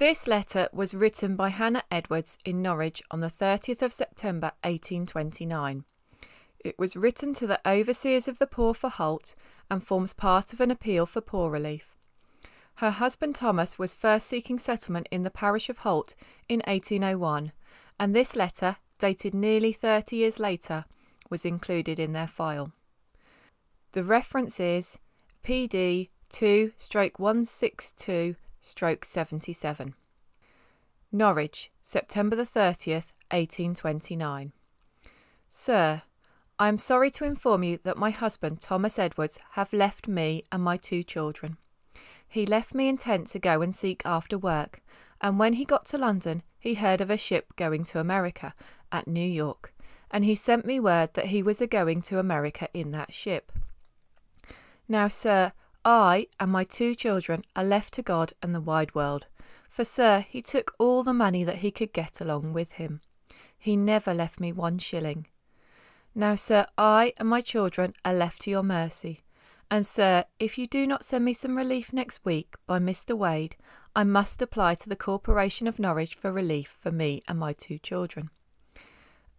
This letter was written by Hannah Edwards in Norwich on the 30th of September 1829. It was written to the overseers of the poor for Holt and forms part of an appeal for poor relief. Her husband Thomas was first seeking settlement in the parish of Holt in 1801, and this letter, dated nearly 30 years later, was included in their file. The reference is PD 2/162/77. Norwich, September the 30th, 1829. Sir, I am sorry to inform you that my husband, Thomas Edwards, have left me and my 2 children. He left me intent to go and seek after work, and when he got to London, he heard of a ship going to America at New York, and he sent me word that he was a-going to America in that ship. Now, sir, I and my 2 children are left to God and the wide world, for, sir, he took all the money that he could get along with him. He never left me 1 shilling. Now, sir, I and my children are left to your mercy, and, sir, if you do not send me some relief next week by Mr. Wade, I must apply to the Corporation of Norwich for relief for me and my 2 children.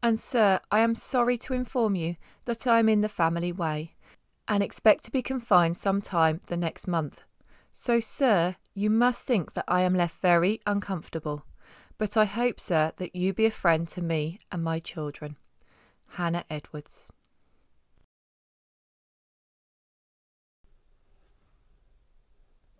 And, sir, I am sorry to inform you that I am in the family way, and expect to be confined some time the next month. So, sir, you must think that I am left very uncomfortable, but I hope, sir, that you be a friend to me and my children. Hannah Edwards.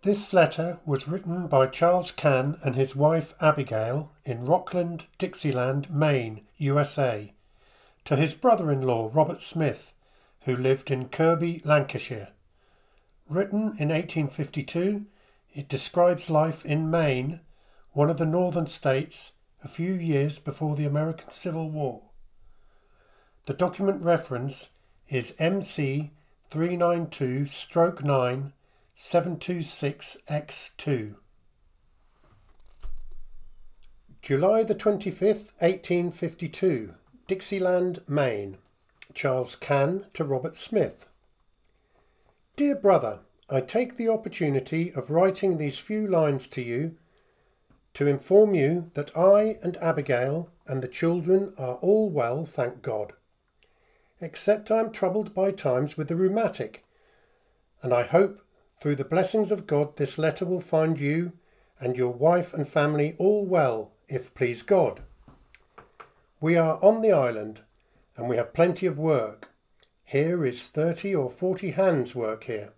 This letter was written by Charles Cann and his wife Abigail in Rockland, Dixieland, Maine, USA, to his brother-in-law Robert Smith, who lived in Kirby, Lancashire. Written in 1852, it describes life in Maine, one of the northern states, a few years before the American Civil War. The document reference is MC 392/9 726X2. July the 25th, 1852, Dixieland, Maine. Charles Cann to Robert Smith. Dear brother, I take the opportunity of writing these few lines to you to inform you that I and Abigail and the children are all well, thank God, except I am troubled by times with the rheumatic, and I hope through the blessings of God this letter will find you and your wife and family all well, if please God. We are on the island, and we have plenty of work. Here is 30 or 40 hands work here.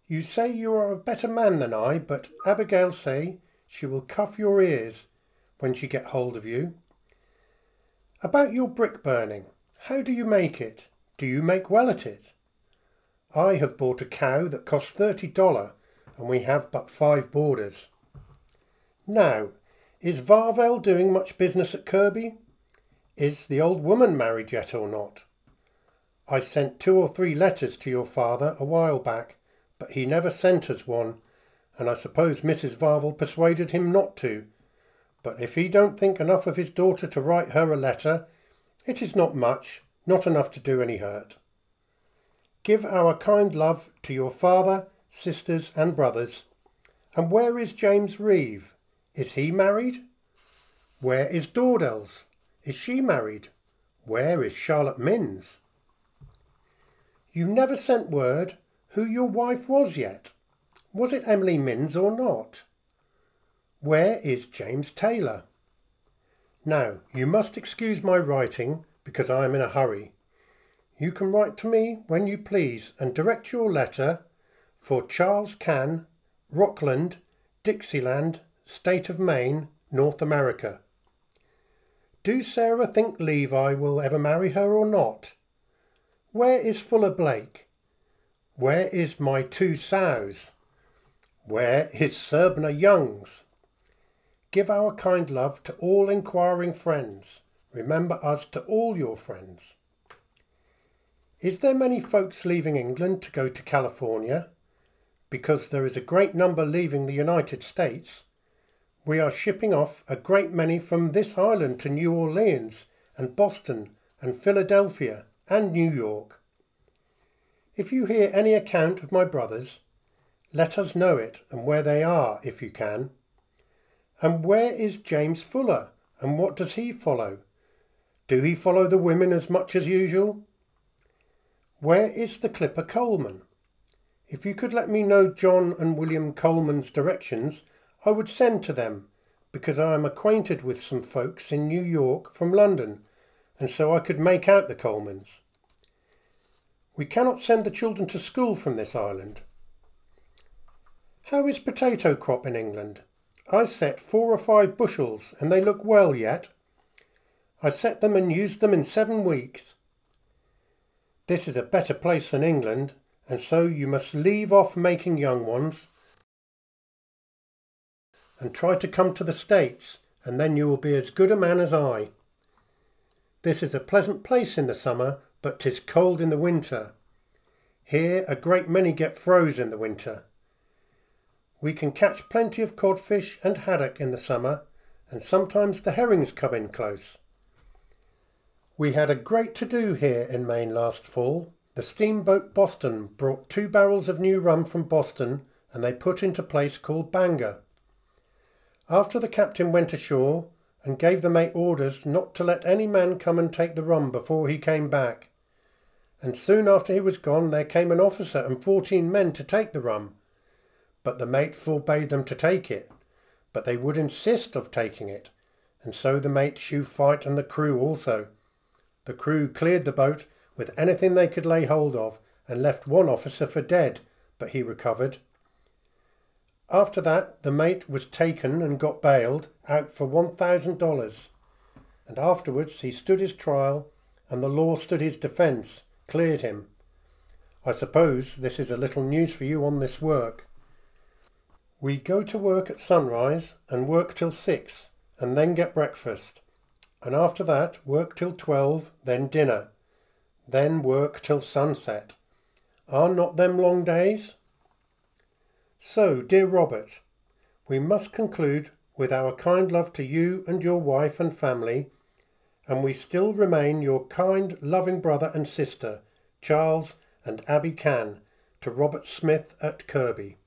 You say you are a better man than I, but Abigail say she will cuff your ears when she get hold of you. About your brick burning, how do you make it? Do you make well at it? I have bought a cow that costs $30, and we have but 5 boarders. Now, is Varvel doing much business at Kirby? Is the old woman married yet or not? I sent 2 or 3 letters to your father a while back, but he never sent us one, and I suppose Mrs. Varvel persuaded him not to. But if he don't think enough of his daughter to write her a letter, it is not much, not enough to do any hurt. Give our kind love to your father, sisters and brothers. And where is James Reeve? Is he married? Where is Dordels? Is she married? Where is Charlotte Minns? You never sent word who your wife was yet. Was it Emily Minns or not? Where is James Taylor? Now, you must excuse my writing because I am in a hurry. You can write to me when you please and direct your letter for Charles Cann, Rockland, Dixieland, State of Maine, North America. Do Sarah think Levi will ever marry her or not? Where is Fuller Blake? Where is my 2 sows? Where is Serbna Youngs? Give our kind love to all inquiring friends. Remember us to all your friends. Is there many folks leaving England to go to California? Because there is a great number leaving the United States. We are shipping off a great many from this island to New Orleans and Boston and Philadelphia and New York. If you hear any account of my brothers, let us know it and where they are if you can. And where is James Fuller, and what does he follow? Do he follow the women as much as usual? Where is the clipper Coleman? If you could let me know John and William Coleman's directions, I would send to them, because I am acquainted with some folks in New York from London, and so I could make out the Colemans. We cannot send the children to school from this island. How is potato crop in England? I set 4 or 5 bushels, and they look well yet. I set them and used them in 7 weeks. This is a better place than England, and so you must leave off making young ones and try to come to the States, and then you will be as good a man as I. This is a pleasant place in the summer, but 'tis cold in the winter. Here a great many get froze in the winter. We can catch plenty of codfish and haddock in the summer, and sometimes the herrings come in close. We had a great to-do here in Maine last fall. The steamboat Boston brought 2 barrels of new rum from Boston, and they put into a place called Bangor. After the captain went ashore and gave the mate orders not to let any man come and take the rum before he came back, and soon after he was gone there came an officer and 14 men to take the rum, but the mate forbade them to take it, but they would insist of taking it, and so the mate shew fight and the crew also. The crew cleared the boat with anything they could lay hold of, and left 1 officer for dead, but he recovered. After that the mate was taken and got bailed out for $1,000, and afterwards he stood his trial, and the law stood his defence, cleared him. I suppose this is a little news for you on this work. We go to work at sunrise and work till 6, and then get breakfast, and after that work till 12, then dinner, then work till sunset. Are not them long days? So, dear Robert, we must conclude with our kind love to you and your wife and family, and we still remain your kind, loving brother and sister, Charles and Abby Cann, to Robert Smith at Kirby.